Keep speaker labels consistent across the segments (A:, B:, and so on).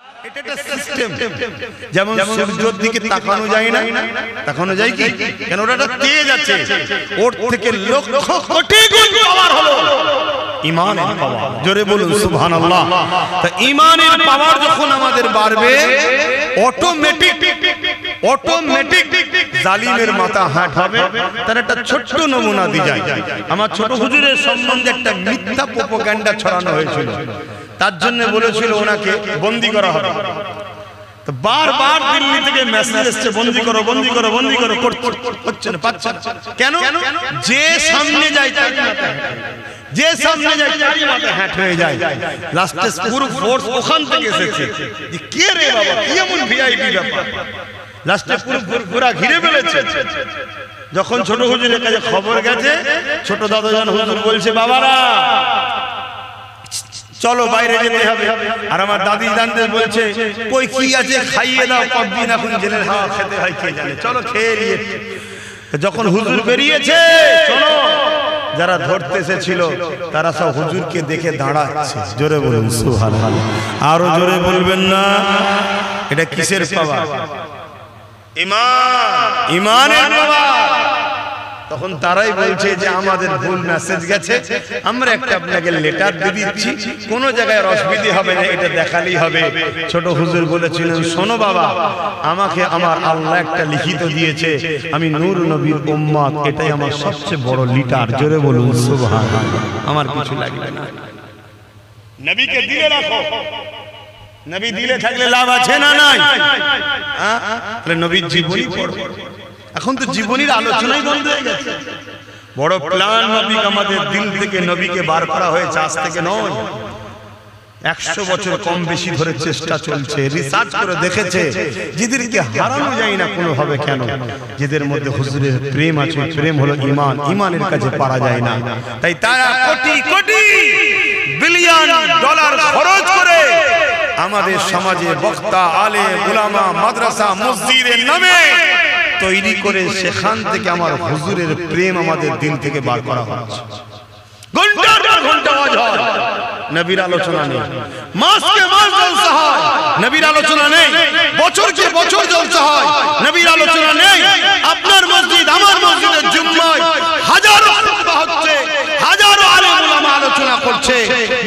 A: এটা একটা সিস্টেম। যেমন সূর্যের দিকে তাকানো যায় না, তাকানো যায় কি? কেন ওটা তেজ আছে, ওর থেকে লক্ষ কোটি গুণ পাওয়ার হলো ঈমানের পাওয়ার। জোরে বলুন সুবহানাল্লাহ। তা ঈমানের পাওয়ার যখন আমাদের বাড়বে, অটোমেটিক জালিমের মাথা হাট হবে। তার একটা ছোট্ট নমুনা দিয়ে যায়। আমার ছোট হুজুরের সম্বন্ধে একটা মিথ্যা প্রোপাগান্ডা ছড়ানো হয়েছিল, তার জন্য বলেছিল ওনাকে বন্দী করা হবে। তো বারবার দিল্লি থেকে মেসেজ এসছে বন্দী করো বন্দী করো বন্দী করো, হচ্ছে না, পাচ্ছে না। কেন? যে সামনে যায় তার মাথা, যে সামনে যায় তারই মাথা হ্যাট হয়ে যায়। লাস্টে পুরো ফোর্স ওখান থেকে এসেছে যে কে রে বাবা, কি এমন ভিআইপি ব্যাপার। লাস্টে পুরো ঘিরে ফেলেছে। যখন ছোট হুজুরের কাছে খবর গেছে, ছোট দাদাজান হুজুর বলছে বাবারা চলো বাইরে যেতে হবে। আর আমার দাদি জানদের বলছে কই কি আছে খাইয়ে দাও, কতদিন এখন জেলের হাওয়া খেতে হয় কে জানে, চলো খেয়ে নিয়ে। যখন হুজুর বেরিয়েছে, চলো যারা ধরতে এসেছিল তারা সব হুজুরকে দেখে দাঁড়াচ্ছে। জোরে বলুন সুবহানাল্লাহ। আরো জোরে বলবেন না? এটা কিসের পাওয়ার? ঈমান, ঈমানের পাওয়ার। তখন তারাই বলছে যে আমাদের ভুল মেসেজ গেছে, আমরা একটা আপনাকে লেটার দিয়ে দিচ্ছি, কোন জায়গায় অসুবিধা হবে না, এটা দেখালেই হবে। ছোট হুজুর বলেছিলেন শোনো বাবা, আমাকে আমার আল্লাহ একটা লিখিত দিয়েছে, আমি নূর নবীর উম্মত, এটাই আমার সবচেয়ে বড় লিটার। জোরে বলুন সুবহানাল্লাহ। আমার কিছু লাগবে না, নবীকে দিলে রাখো। নবী দিলে থাকলে লাভ আছে না নাই? তাহলে নবীর জীবনী পড়ো। এখন তো জীবনীর আলোচনাই বন্ধ হয়ে গেছে। বড় প্ল্যান মাফিক আমাদের দিল থেকে নবীকে বার করা হয়েছে, আজ থেকে নয়, 100 বছর কম বেশি ধরে চেষ্টা চলছে। রিসার্চ করে দেখেছে যেদেরকে হারানো যায় না কোনোভাবে। কেন? যেদের মধ্যে হুজুরের প্রেম আছে, প্রেম হলো ঈমান, ঈমানের কাছে পারা যায় না। তাই তারা কোটি কোটি বিলিয়ন ডলার খরচ করে আমাদের সমাজে বক্তা, আলেম, উলামা, মাদ্রাসা, মসজিদের নামে তৈরি করে সেখান থেকে আমার হুজুরের প্রেম আমাদের দিল থেকে বার করা হচ্ছে। ঘন্টার পর ঘন্টা আওয়াজ হয়, নবীর আলোচনা নেই। মাসকে মাস জলসা হয়, নবীর আলোচনা নেই। বছরকে বছর জলসা হয়, নবীর আলোচনা নেই। আপনার মসজিদ আমার মসজিদের জুম্মায় হাজারো খুতবা হচ্ছে, হাজারো আলেম উলামা আলোচনা করছে,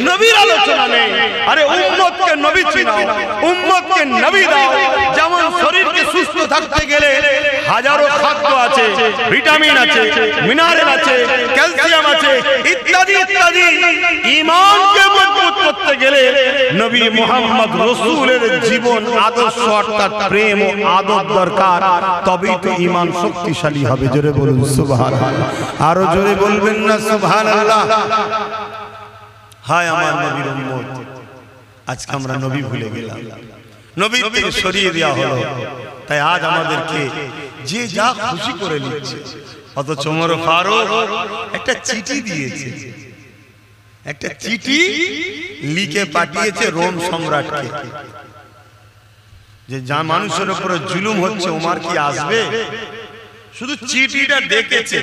A: নবীর আলোচনা নেই। আরে উম্মতকে নবী চিনাও, উম্মতকে নবী দাও। যেমন শরীরকে সুস্থ থাকতে গেলে হাজারো খাদ্য আছে, ভিটামিন আছে, মিনারেল আছে, ক্যালসিয়াম আছে, ইত্যাদি ইত্যাদি। ঈমানকে মজবুত করতে গেলে নবী মুহাম্মদ রাসূলের জীবন আদর্শ অর্থাৎ প্রেম ও আদব দরকার, তবেই তো ঈমান শক্তিশালী হবে। জোরে বলুন সুবহানাল্লাহ। আরো জোরে বলবেন না সুবহানাল্লাহ। হায় আমার নবীর উম্মত, আজকে আমরা নবী ভুলে গেলাম, নবী থেকে সরিয়ে দেওয়া হলো। তাই আজ আমাদেরকে যে যা খুশি করে নিচ্ছে। অথচ ওমর ফারুক একটা চিঠি দিয়েছে, একটা চিঠি লিখে পাঠিয়েছে রোম সম্রাটকে, যে যা মানুষের উপরে জুলুম হচ্ছে ওমর কি আসবে? শুধু চিঠিটা দেখেছে,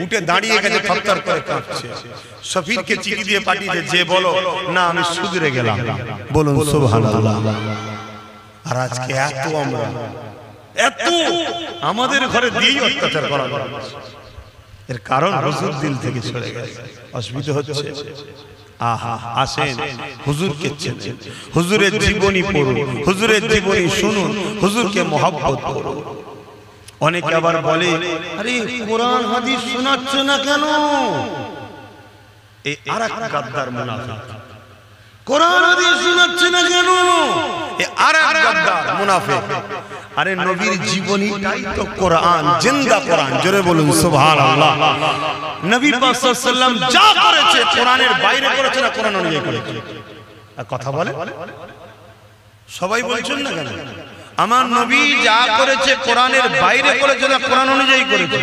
A: উঠে দাঁড়িয়ে গেছে, থরথর করে কাঁপছে। সফিরকে চিঠি দিয়ে পাঠিয়েছে, যে বলো না আমি শুধরে গেলাম। বলুন সুবহানাল্লাহ। আর আজকে এত আমরা এত আমাদের ঘরে দিয়েই অত্যাচার করা হচ্ছে। এর কারণ হুজুর দিল থেকে সরে গেছে, অসুবিধা হচ্ছে। আহা, আসেন হুজুরকে চেনেন, হুজুরের জীবনী পড়ুন, হুজুরের জীবনী শুনুন, হুজুরকে মহব্বত করুন। অনেকে আবার বলে আরে কোরআন হাদিস শোনাচ্ছ না কেন? এই আরেক গাদ্দার মুনাফিক। কোরআন হাদিস শোনাচ্ছে না কেন? এই আরেক গাদ্দার মুনাফিক। আরে নবীর জীবনীটাই তো কোরআন, জিন্দা কোরআন। জোরে বলুন সুবহানাল্লাহ। নবী পাক সাল্লাল্লাহু আলাইহি ওয়াসাল্লাম যা করেছে কোরআনের বাইরে করেছে না কোরআন অনুযায়ী করেছে? আর কথা বলে সবাই বলছেন না কেন? আমার নবী যা করেছে কোরআনের বাইরে করেছে না কোরআন অনুযায়ী করেছে?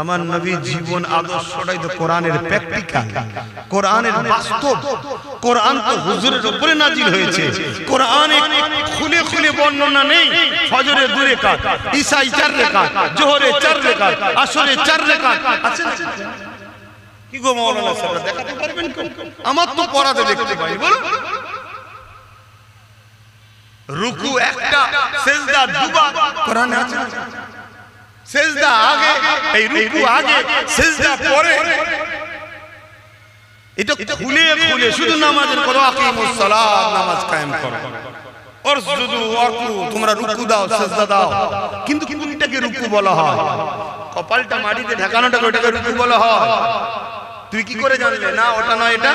A: আমার নবীর জীবন আদর্শটাই তো কোরআনের প্র্যাকটিক্যাল, কোরআনের বাস্তব। কোরআন তো হুজুরের উপরে নাজিল হয়েছে। কোরআনে খুলে খুলে বর্ণনা নেই। ফজরে 2 রাকাত, ইশায় 4 রাকাত, জোহরে 4 রাকাত, আসরে 4 রাকাত আছে। কি গো মাওলানা সাহেব দেখাতে পারবেন? আমার তো পড়াতে দেখতে পাই। বলো রুকু একটা, সিজদা দুবার, কোরআনে আছে। সিজদা আগে, এই রুকু আগে, সিজদা পরে। এটা খুলে খুলে শুধু নামাজের করো, আকিমুস সালাত, নামাজ কায়েম করো, ওয়াসজুদু ওয়ারকু, তোমরা রুকু দাও, সিজদা দাও। কিন্তু কোনটাকে রুকু বলা হয়? কপালটা মাটিতে ঢাকানোটাকে ওটাকে রুকু বলা হয়। তুই কি করে জানলে না ওটা নয় এটা?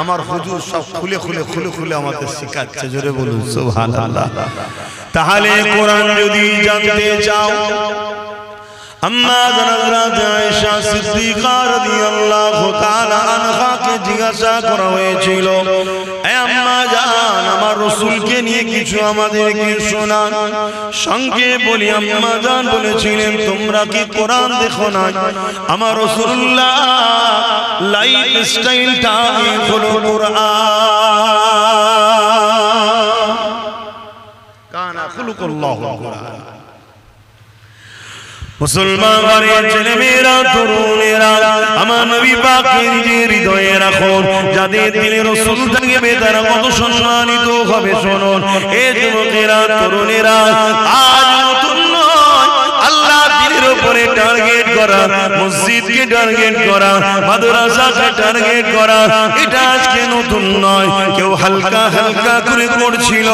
A: আমার হুজুর সব খুলে খুলে খুলে খুলে আমাদের শেখাচ্ছে। জোরে বলুন সুবহানাল্লাহ। তাহলে কোরআন যদি জানতে চাও, আম্মা হযরত আয়েশা সিদ্দিকা রাদিয়াল্লাহু তাআলা আনহাকে জিজ্ঞাসা করা হয়েছিল, হে আম্মা জান, আমার রাসূলকে নিয়ে কিছু আমাদেরকে শোনান। সঙ্গে বলি আম্মা জান বলেছিলেন, তোমরা কি কোরআন দেখো না? আমার রাসূলুল্লাহ লাইফ স্টাইলটা হলো কোরআন। কানা খুলুকুল্লাহুল কোরআন। মুসলমান ঘরের ছেলেমেয়েরা, তরুণেরা, আমার নবী পাকের নিজের হৃদয়ে রাখুন। যাদের দিলে রাসূল থাকবে তারা কত সম্মানিত হবে শুনুন। এ যুবকেরা, তরুণেরা, আজ নতুন নয়, আল্লাহ দিনের উপরে টার্গেট করা, মসজিদকে টার্গেট করা, মাদ্রাসাকে টার্গেট করা, এটা আজকে নতুন নয়। কেউ হালকা হালকা করে করছিল,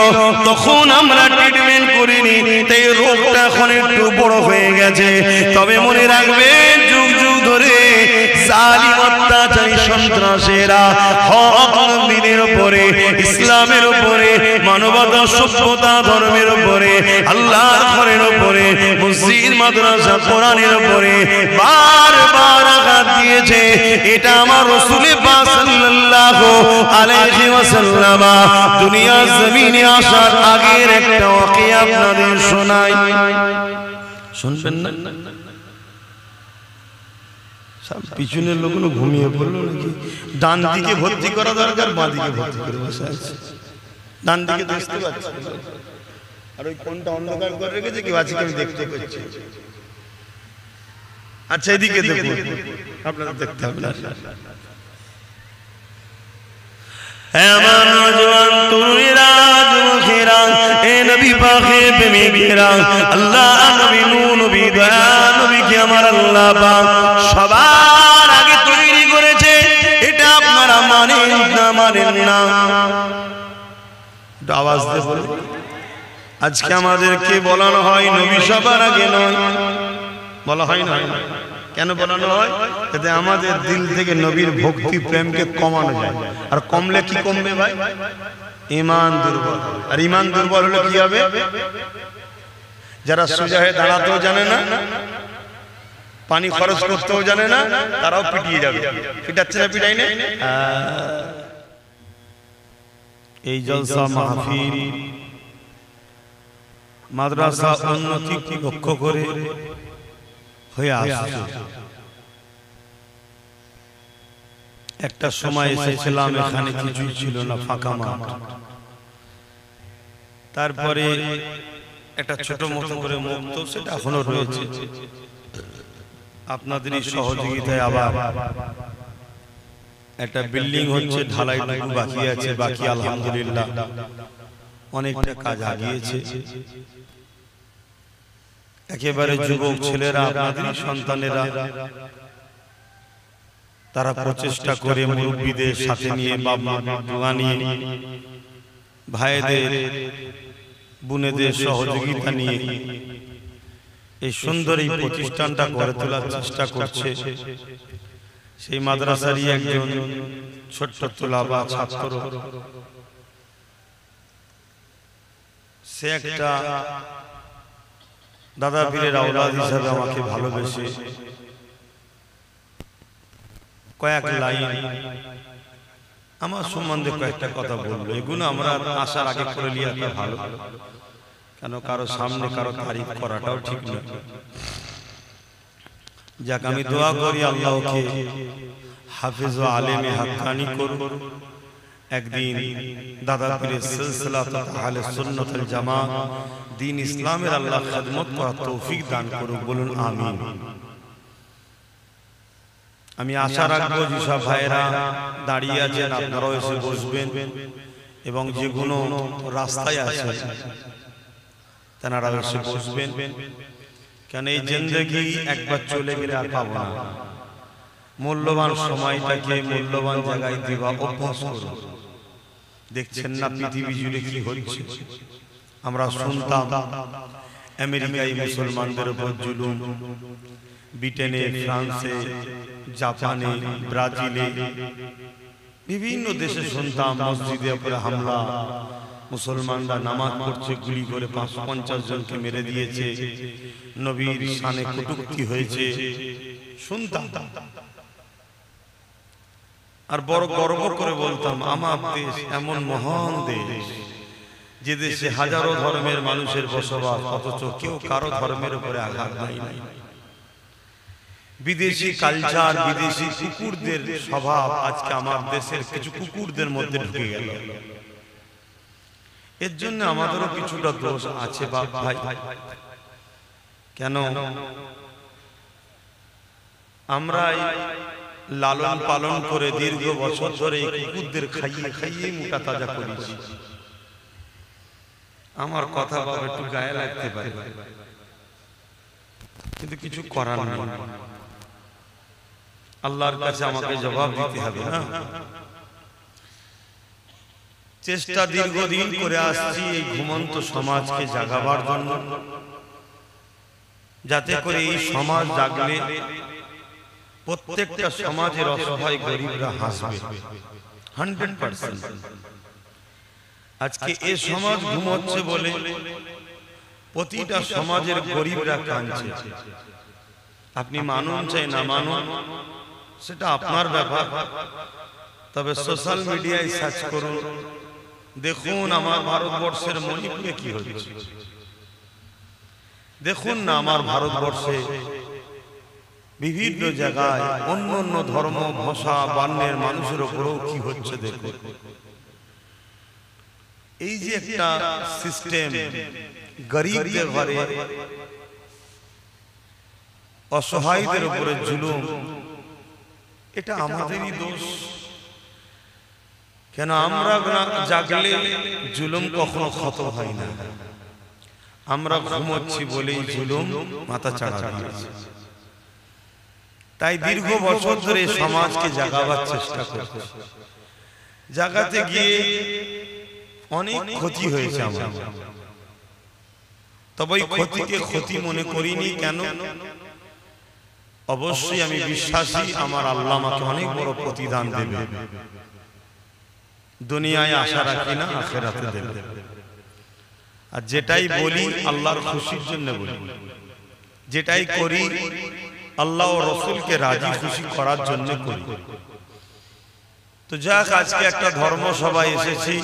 A: তখন আমরা ট্রিটমেন্ট করিনি, তাই রোগটা এখন একটু বড় হয়ে গেছে। তবে মনে রাখবেন, যুগ যুগ ধরে জালিম অত্যাচারী সন্ত্রাসীরা হক নবীর উপরে, ইসলামের উপরে, মানবতা, সভ্যতা, ধর্মের উপরে, আল্লাহর ঘরের উপরে, মসজিদ, মাদ্রাসা, কোরআনের উপরে বারবার আঘাত দিয়েছে। এটা আমার রাসূল পাক সাল্লাল্লাহু আলাইহি ওয়াসাল্লাম দুনিয়ার জমিনে আসার আগের একটা ওয়াকিয়া আপনাদের শোনাই। শুনবেন না? সব পিছনের লোকগুলো ঘুমিয়ে পড়লো নাকি? ডান দিকে ভর্তি করা দরকার, বাঁ দিকে ভর্তি করে বসে আছে। ডান দিকে দেখতে পাচ্ছি, আর ওই কোনটা অন্ধকার করে রেখেছে কি আজকে আমি দেখতে পাচ্ছি। আচ্ছা, এদিকে দেখুন, আপনারা দেখতে হবে না। আমার নওজোয়ান তরুণেরা, যুবকেরা, এ নবী পাকের প্রেমিকেরা, আল্লাহ নবী, নূর নবী, দয়া নবীকে আমার আল্লাহ পাক সবার আগে তৈরি করেছে। এটা আপনারা মানেন না মানেন না? একটু আওয়াজ দিয়ে বলুন। আজকে আমাদেরকে বলানো হয় নবী সবার আগে নয়, বলা হয় না? কেন বলানো হয়? যাতে আমাদের দিল থেকে নবীর ভক্তি প্রেমকে কমানো যায়। আর কমলে কি কমবে ভাই? ঈমান দুর্বল। আর ঈমান দুর্বল হলে কি হবে? যারা সোজা হয়ে দাঁড়াতেও জানে না, পানি খরচ করতেও জানে না, তারাও পিটিয়ে যাবে। পিটাচ্ছে না, পিটাই না? এই জলসা মাহফিল, মাদ্রাসা উন্নতি লক্ষ্য করে হয়ে আসছে। একটা সময় এসেছিলাম, এখানে কিছুই ছিল না, ফাঁকা মাঠ। তারপরে একটা ছোট মতো করে মুক্ত, সেটা এখনো রয়েছে। আপনাদেরই সহযোগিতায় আবার একটা বিল্ডিং হচ্ছে, ঢালাইটুকু বাকি আছে। বাকি আলহামদুলিল্লাহ অনেকটা কাজ আগিয়েছে। একেবারে যুবক ছেলেরা, আপনাদেরই সন্তানেরা, তারা প্রচেষ্টা করে মুরব্বীদের সাথে নিয়ে, বাবা দোয়া নিয়ে, ভাইদের বোনেদের সহযোগিতা নিয়ে এই সুন্দর এই প্রতিষ্ঠানটা গড়ে তোলার চেষ্টা করছে। সেই মাদ্রাসারই একজন ছোট্ট তোলাবা ছাত্র, সে একটা দাদা পীরের আওলাদ হিসাবে আমাকে ভালোবেসে কয়েক লাইন আমার সম্বন্ধে কয়েকটা কথা বললো। এগুলো আমরা আসার আগে করে নিয়ে ভালো, কেন কারো সামনে কারো তারিফ করাটাও ঠিক নয়। যাক, আমি দোয়া করি আল্লাহকে হাফেজ ও আলেমে হাক্কানি করুন। একদিন দাদা পীরের সিলসিলাতুল আহলে সুন্নাত ওয়াল জামাত, দ্বীন ইসলামের আল্লাহ খিদমত করার তৌফিক দান করুক, বলুন আমিন। আমি আশা রাখবো যেসব ভাইরা দাঁড়িয়ে আছেন আপনারাও এসে বসবেন। এবং যেগুলো রাস্তায় আছে তারা এসে বসবেন, কেন এই জিন্দেগি একবার চলে গেলে আর পাবো না। মূল্যবান সময়টাকে মূল্যবান জায়গায় দেওয়া অভ্যাস করুন। দেখছেন না পৃথিবী জুড়ে কি হচ্ছে? আমরা শুনতাম আমেরিকায় মুসলমানদের উপর জুলুম, ব্রিটেনে, ফ্রান্সে, জাপানে, ব্রাজিলে, বিভিন্ন দেশে শুনতাম মসজিদের উপরে হামলা, মুসলমানরা নামাজ পড়ছে, গুলি করে ৫৫০ জনকে মেরে দিয়েছে, নবীর শানে কটূক্তি হয়েছে, শুনতাম। আর বড় গর্ব করে বলতাম আমার দেশ এমন মহান দেশ যে দেশে হাজারো ধর্মের মানুষের বসবাস, অথচ কেউ কারো ধর্মের উপরে আঘাত নাই। বিদেশি কালচার, বিদেশি কুকুরদের স্বভাব আজকে আমার দেশের কিছু কুকুরদের মধ্যে ঢুকে গেল। এর জন্য আমাদেরও কিছুটা দোষ আছে বাপ ভাই। কেন আমরা লালন পালন করে দীর্ঘ বছর ধরে কুকুরদের খাইয়ে খাইয়ে মোটা তাজা করেছি। আমার কথা বাবা একটু গায়ে লাগতে পারে, কিন্তু কিছু করার নেই। আল্লাহর কাছে আমাকে জবাব দিতে হবে না। চেষ্টা দীর্ঘদিন করে আসছি এই ঘুমন্ত সমাজকে জাগাবার জন্য, যাতে করে এই সমাজ জাগলে প্রত্যেকটা সমাজের অসহায় গরিবরা হাসবে 100%। আজকে এই সমাজ ঘুমোচ্ছে বলে প্রতিটা সমাজের গরিবরা কাঁদছে। আপনি মানুন চাই না মানুন সেটা আপনার ব্যাপার, তবে সোশ্যাল মিডিয়ায় সার্চ করুন, দেখুন আমার ভারতবর্ষের মণিপুরে কি হচ্ছে। দেখুন না আমার ভারতবর্ষে বিভিন্ন জায়গায় অন্য অন্য ধর্ম, ভাষা, বর্ণের মানুষের উপরেও কি হচ্ছে দেখুন। এই যে একটা সিস্টেম, গরিবদের ঘরে অসহায়দের উপরে জুলুম, এটা আমাদেরই দোষ। কেন আমরা জাগলে জুলুম কখনো খতম হয় না। আমরা ঘুমোচ্ছি বলেই জুলুম মাথা চাড়া দিয়েছে। তাই দীর্ঘ বছর ধরে সমাজকে জাগাবার চেষ্টা করছি। জাগাতে গিয়ে অনেক ক্ষতি হয়েছে আমার, তবে এই ক্ষতিকে ক্ষতি মনে করিনি। কেন? অবশ্যই আমি বিশ্বাসী আমার আল্লাহ আমাকে অনেক বড় প্রতিদান দেবে। দুনিয়ায় আশা রাখি না, আখিরাতে দেবে। আর যেটাই বলি আল্লাহর খুশির জন্য বলি, যেটাই করি আল্লাহ ও রাসূলকে রাজি খুশি করার জন্য করি। তো যাক, আজকে একটা ধর্মসভায় এসেছি,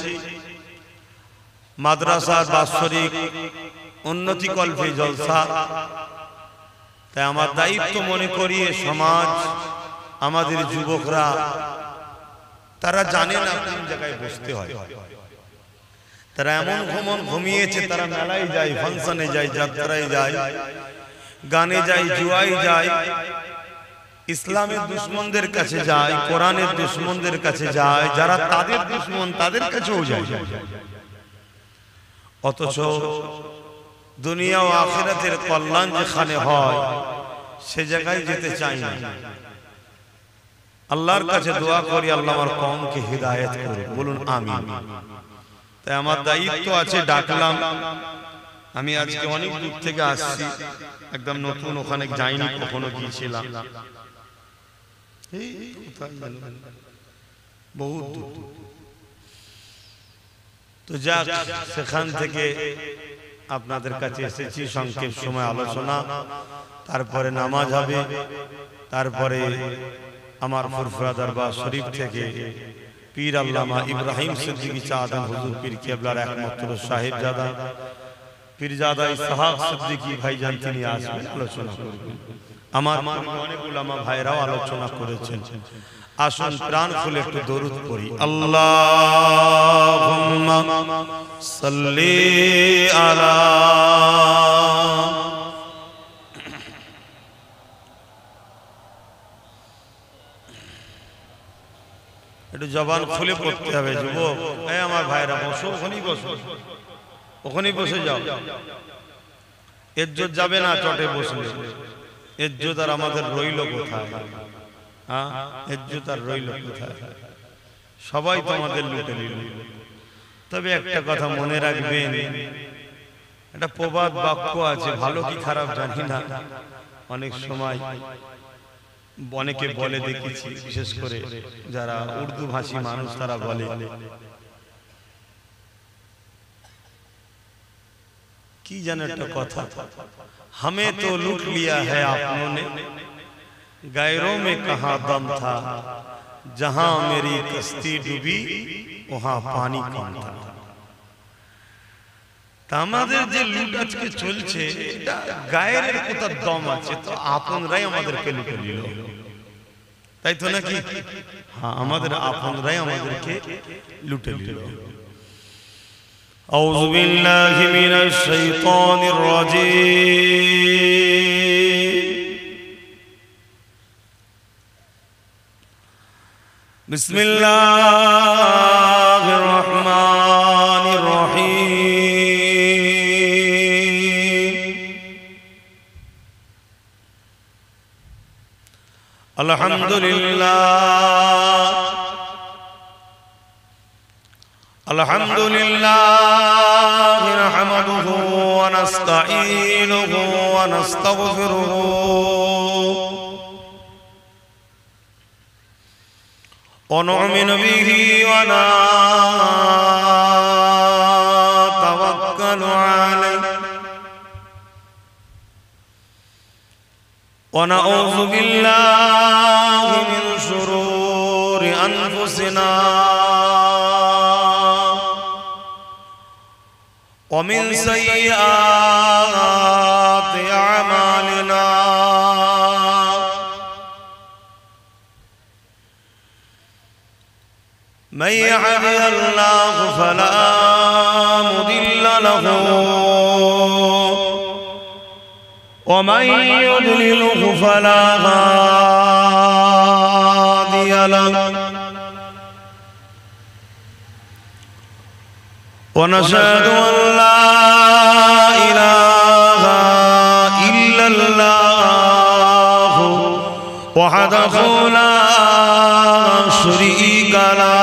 A: মাদ্রাসার বাৎসরিক উন্নতি কল্পে জলসা। তাই আমার দায়িত্ব মনে করি সমাজ, আমাদের যুবকরা তারা জানে না কোন জায়গায় বসতে হয়। তারা এমন ঘুমিয়েছে, তারা মেলায় যায়, ফাংশনে যায়, যাত্রায় যায়, গানে যায়, জুয়ায় যায়, ইসলামের দুশমনদের কাছে যায়, কোরআনের দুশমনদের কাছে যায়, যারা তাদের দুশমন তাদের কাছেও যায়। অথচ দুনিয়া ও আখিরাতের কল্যাণ যেখানে হয় সে জায়গায় যেতে চাই না। আল্লাহর কাছে দোয়া করি আল্লাহ আমার কওমকে হিদায়াত করে, বলুন আমিন। তাই আমার দায়িত্ব আছে, ডাকলাম। আমি আজকে অনেক দূর থেকে আসছি, একদম নতুন, ওখানে যাইনি, কখনো গিয়েছিলাম বহুত দূর। তো যাক, সেখান থেকে আপনাদের কাছে এসেছি, সংক্ষেপ সময় আলোচনা, তারপরে নামাজ হবে, তারপরে আমার ফুরফুরা দরবার শরীফ থেকে পীর আল্লামা ইব্রাহিম সিদ্দিকী চাঁদন হুজুর পীর কেবলার একমাত্র সাহেবজাদা পীরজাদা ইসহাক সিদ্দিকী ভাইজান তিনি আসবেন, আলোচনা করবেন। আমার অনেক উলামা ভাইরাও আলোচনা করেছেন। আসুন প্রাণ খুলে একটু দরুদ পড়ি। আল্লাহুম্মা সাল্লি আলা, একটু জবান খুলে পড়তে হবে। যুবক, এই আমার ভাইরা, বসো, ওখানেই বসো, ওখানেই বসে যাও। ইজ্জত যাবে না চটে বসলে। ইজ্জত আর আমাদের রইল কোথায়? হ্যাঁ, ইজ্জত আর রইল কোথায়? সবাই তো আমাদের লুটে নিল। তবে একটা কথা মনে রাখবেন, একটা প্রবাদ বাক্য আছে, ভালো কি খারাপ জানি না, অনেক সময় অনেকে বলে দেখেছি, বিশেষ করে যারা উর্দু ভাষী মানুষ তারা বলে, কি জানো একটা কথা, हमें तो लूट लिया है आपनों ने, गैरों में कहाँ दम था, जहां मेरी कश्ती डूबी वहां पानी कम था। আমাদের যে লুট আজকে চলছে, এটা গায়ের কোথাও দম আছে, তো আপনরাই আমাদেরকে লুটে নিল, তাই তো নাকি? হ্যাঁ, আমাদের আপনরাই আমাদেরকে লুটে নিল। আউযু বিল্লাহি মিনাশ শাইতানির রাজীম। বিসমিল্লাহির রহমানির রহিম। আলহামদুলিল্লাহ, আলহামদুলিল্লাহ নাহমাদুহু ওয়া নাস্তাঈনুহু ওয়া নাস্তাগফিরুহু ওয়া নু'মিনু বিহি ওয়া নাতাওয়াক্কালু আলাইহি ওয়া নাউযু বিল্লাহি মিন শুরুরি আনফুসিনা ومن سيئات أعمالنا، من يهده الله فلا مضل له ومن يضلله فلا هادي له، ونشهد أن لا إله إلا الله وحده لا شريك له،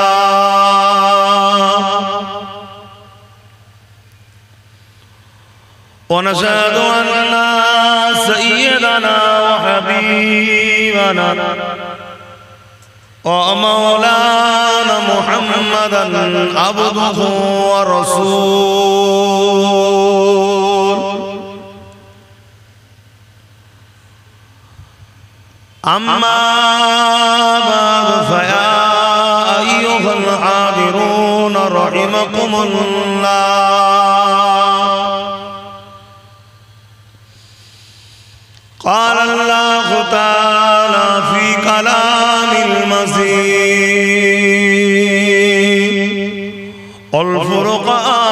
A: ونشهد أن سيدنا وحبيبنا ومولانا محمدا عبده ورسوله، أما بعد فيا أيها الحاضرون رحمكم الله، قال الله تعالى في كلام المجيد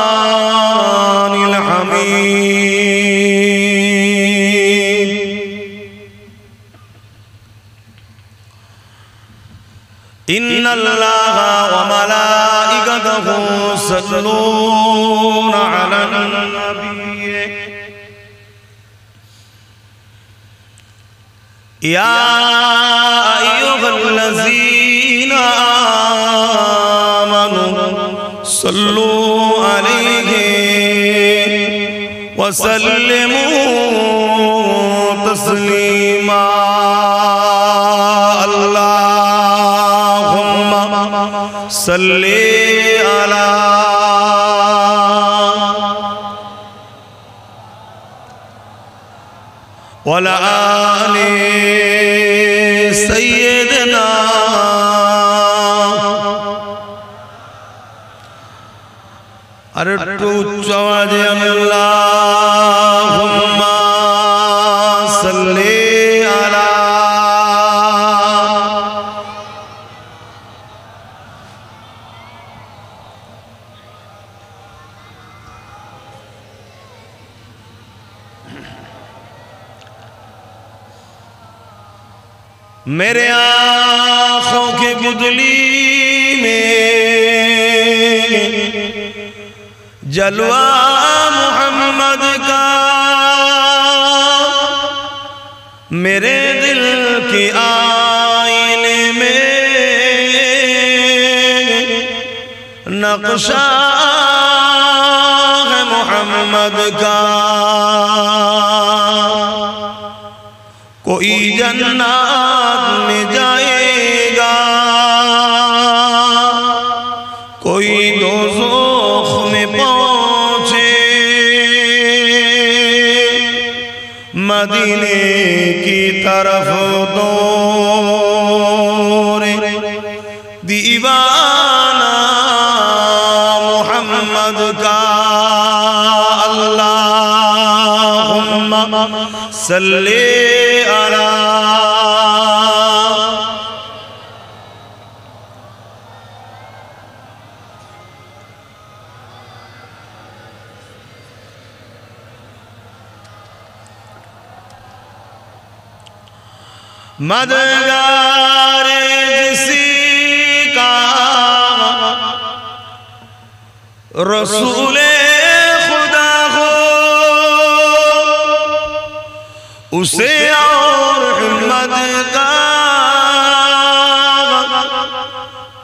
A: والفرقان الحميد، إن الله وملائكته يصلون على النبي يا أيها الذين آمنوا صلوا عليه وسلموا تسليما، اللهم صل على وعلى آل سيدنا أردت جواد اللهم صل على मेरे आँखों की बुदली जलवा मोहम्मद का मेरे दिल के आईने में नक्शा है मोहम्मद का। कोई जन्नत में जाएगा, कोई दोज़ख में पहुंचे, मदीने की तरफ दौड़े दीवाना मोहम्मद का। अल्लाहुम्मा सल्ले अला मददगार जिसी का रसूले खुदा हो, उसे और हिम्मत का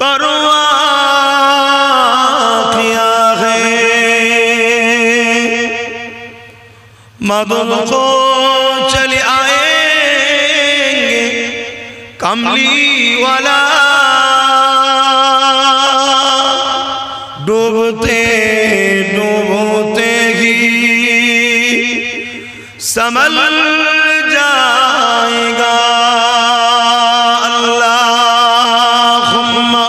A: परवाह किया है। मदद को चले आएंगे कमली वाला, डूबते डूबते ही संभल जाएगा। अल्लाहुम्मा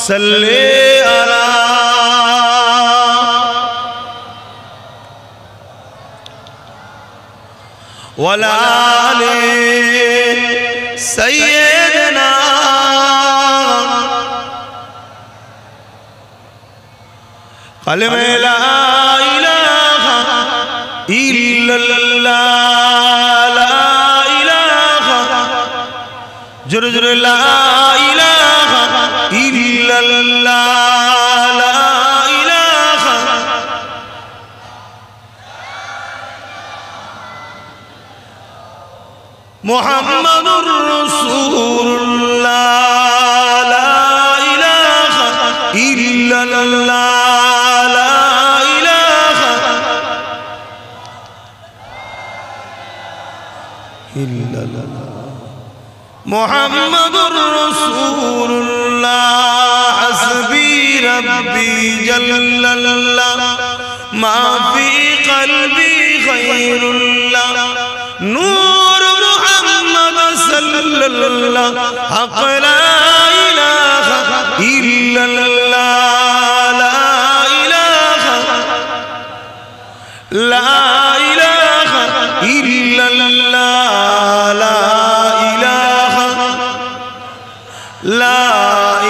A: सल्ले अला वला आले सैयदना कलमे ला इलाहा इल्लल्लाह, ला इलाहा जुर जुर ला इलाहा इल्लल्लाह, ला इलाहा मुहम्मदुर रसूलुल्लाह, ला इलाहा इल्लल्लाह, मुहम्मदुर रसूलुल्लाह। हस्बी रब्बी जल्लल्लाह, मा फी क़ल्बी ग़ैरुल्लाह, नूर मुहम्मद सल्लल्लाह, हक़ ला इलाहा इल्लल्लाह, ला इलाहा ला इलाहा इल्लल्लाह, ला ला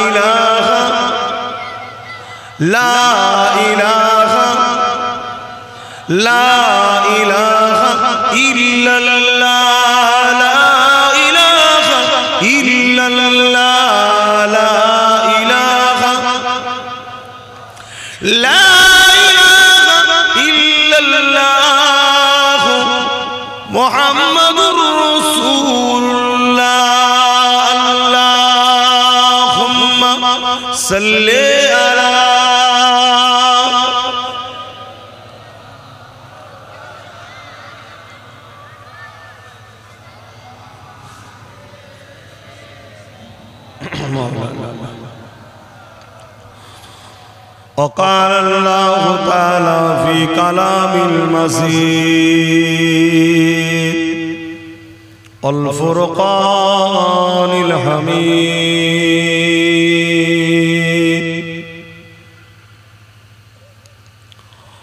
A: इलाहा ला इलाहा ला इलाहा इल्लल्लाह, ला इलाहा इल्लल्लाह, ला इलाहा ला इलाहा इल्लल्लाह मुहम्मदुर रसूलुल्लाह। सल्ले अला وقال الله تعالى في كلام المجيد والفرقان الحميد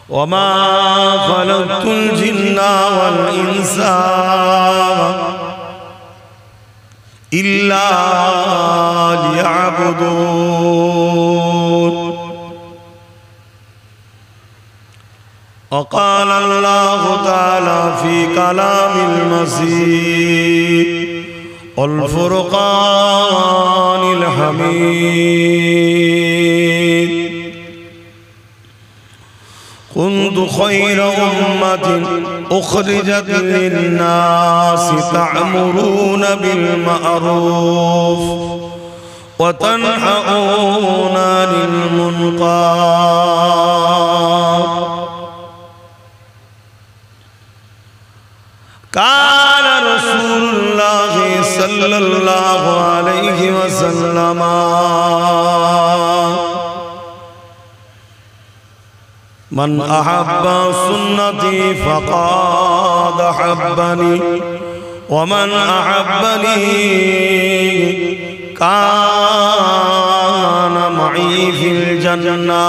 A: وما خلقت الجن والإنس إلا ليعبدون وقال الله تعالى في كلام المجيد والفرقان الحميد كنتم خير أمة أخرجت للناس تأمرون بالمعروف وتنهون عن المنكر قال رسول الله صلى الله عليه وسلم من أحب سنتي فقد أحبني ومن أحبني كان معي في الجنة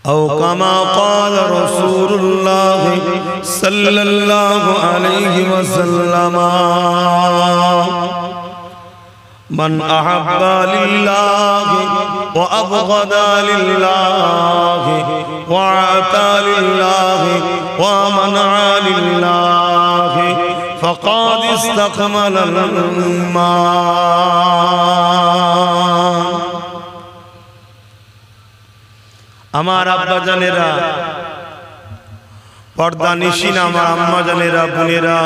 A: أو كما قال رسول الله صلى الله عليه وسلم من أحب لله وأبغض لله وأعطى لله ومنع لله فقد استكمل الإيمان আমার আব্বা জানেরা, পর্দা নিশিন আমার আম্মা জানেরা, বোনেরা,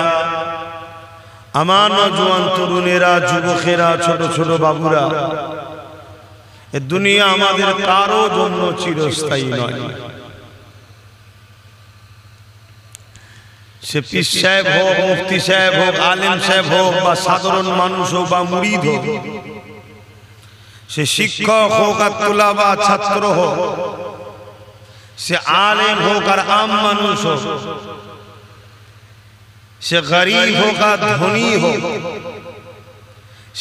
A: আমার নওজোয়ান তরুণেরা, যুবকেরা, ছোট ছোট বাবুরা, এ দুনিয়া আমাদের কারো জন্য চিরস্থায়ী নয়। সে পীর সাহেব হোক, মুফতি সাহেব হোক, আলেম সাহেব হোক, বা সাধারণ মানুষ হোক বা মুরিদ হোক, সে শিক্ষক হোক আর তোলাবা ছাত্র হোক, সে আলেম হোক আর আম মানুষ হোক, সে গরিব হোক আর ধনী হোক,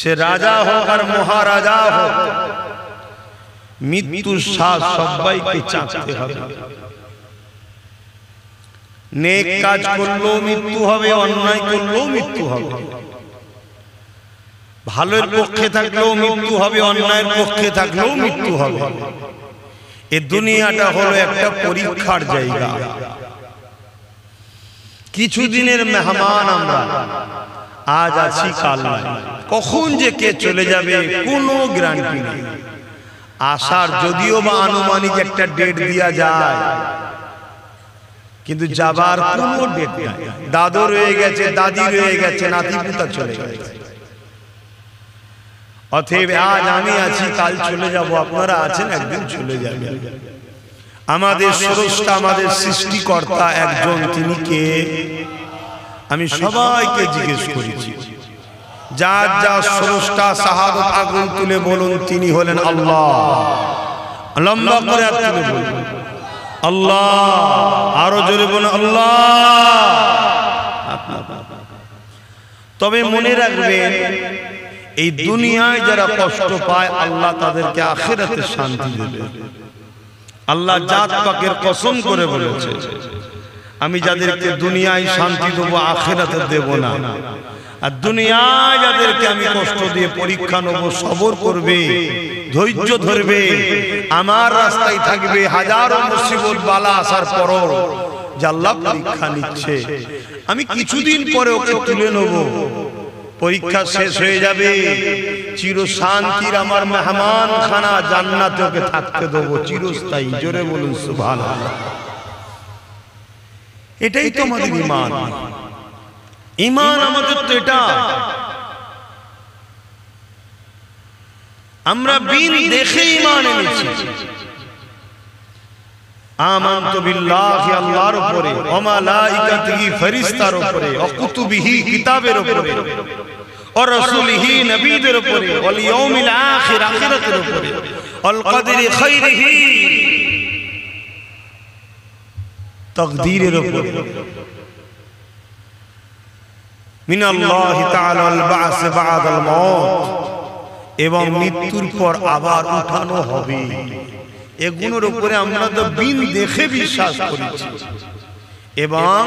A: সে রাজা হোক আর মহারাজা হোক, মৃত্যুর স্বাদ সবাইকে চাকতে হবে। নেক কাজ করলেও মৃত্যু হবে, অন্যায় করলেও মৃত্যু হবে, ভালোর পক্ষে থাকলেও মৃত্যু হবে, অন্যায়ের পক্ষে থাকলেও মৃত্যু হবে। এই দুনিয়াটা হলো একটা পরীক্ষার জায়গা। কিছুদিনের মেহমান আমরা, আজ আছি কাল নাই, কখন যে কে চলে যাবে কোনো গ্যারান্টি নেই। আসার যদিও বা আনুমানিক একটা ডেট দেয়া যায়, কিন্তু যাবার কোনো ডেট নাই। দাদু রয়ে গেছে, দাদি রয়ে গেছে, নাতি পুতা চলে গেছে। অতএব আজ আমি আছি, কাল চলে যাব, আপনারা আছেন, একদিন চলে যাবেন। আমাদের স্রষ্টা, আমাদের সৃষ্টিকর্তা একজন, তিনি কে? আমি সবাইকে জিজ্ঞেস করেছি, যার যার স্রষ্টা শাহাদাত আগুন তুলে বলুন, তিনি হলেন আল্লাহ। লম্বা করে হাত তুলে বলুন আল্লাহ, আরো জোরে বলুন আল্লাহ। তবে মনে রাখবেন, এই দুনিয়ায় যারা কষ্ট পায়, আল্লাহ তাদেরকে আখিরাতে শান্তি দেবে। আল্লাহ জাত পাকের কসম করে বলেছে, আমি যাদেরকে দুনিয়ায় শান্তি দেবো, আখিরাতে দেব না। আর দুনিয়ায় যাদেরকে আমি কষ্ট দিয়ে পরীক্ষা নেবো, সবর করবে, ধৈর্য ধরবে, আমার রাস্তায় থাকবে, হাজারো মুসিবত বালা আসার পরও যে আল্লাহ পরীক্ষা নিচ্ছে, আমি কিছুদিন পরে ওকে তুলে নেব, পরীক্ষা শেষ হয়ে যাবে, চির শান্তির আমার মেহমান খানা জান্নাতে ওকে থাকতে দেবো চিরস্থায়ী। জোরে বলুন সুবহানাল্লাহ। এটাই তো আমাদের ঈমান। ঈমান আমাদের তো এটা। আমরা বিন দেখে ঈমান এনেছি। আমানতু বিল্লাহি, আল্লাহর উপরে, ওয়া মালাইকাতিহি, ফেরেশতার উপরে, ওয়া কুতুবিহি, কিতাবের উপরে, ওয়া রাসূলিহি, নবীদের উপরে, ওয়াল ইয়াউমিল আখির, আখিরাতের উপরে, ওয়াল কদরি খাইরিহি, তাকদীরের উপরে, মিনাল্লাহি তাআলা আল বা'স বা'দাল মাউত, এবং মৃত্যুর পর আবার উঠানো হবে। এগুলোর উপরে আমরা তো বিন দেখে বিশ্বাস করেছি। এবং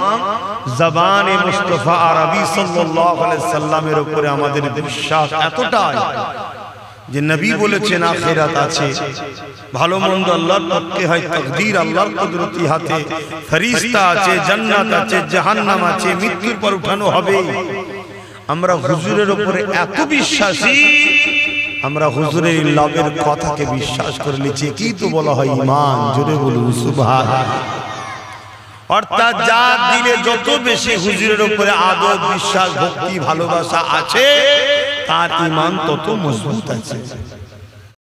A: জবানে মুস্তাফা আরবি সাল্লাল্লাহু আলাইহি সাল্লামের উপরে আমাদের বিশ্বাস এতটাই যে নবী বলেছেন আখিরাত আছে, ভালো মন্দ আল্লাহর পক্ষে হয়, তাকদীর আল্লাহর কুদরতি হাতে, ফেরেশতা আছে, জান্নাত আছে, জাহান্নাম আছে, মৃত্যুর পর উঠানো হবে। আমরা হুজুরের উপরে এত বিশ্বাসী, আমরা হুজুরের লাভের কথাকে বিশ্বাস করে নিচ্ছি। কি তো বলা হয় ঈমান, জোরে বলুন সুবহানাল্লাহ। অর্থাৎ যার দিলে যত বেশি হুজুরের উপরে আদর, বিশ্বাস, ভক্তি, ভালোবাসা আছে, তার ঈমান তত মজবুত আছে।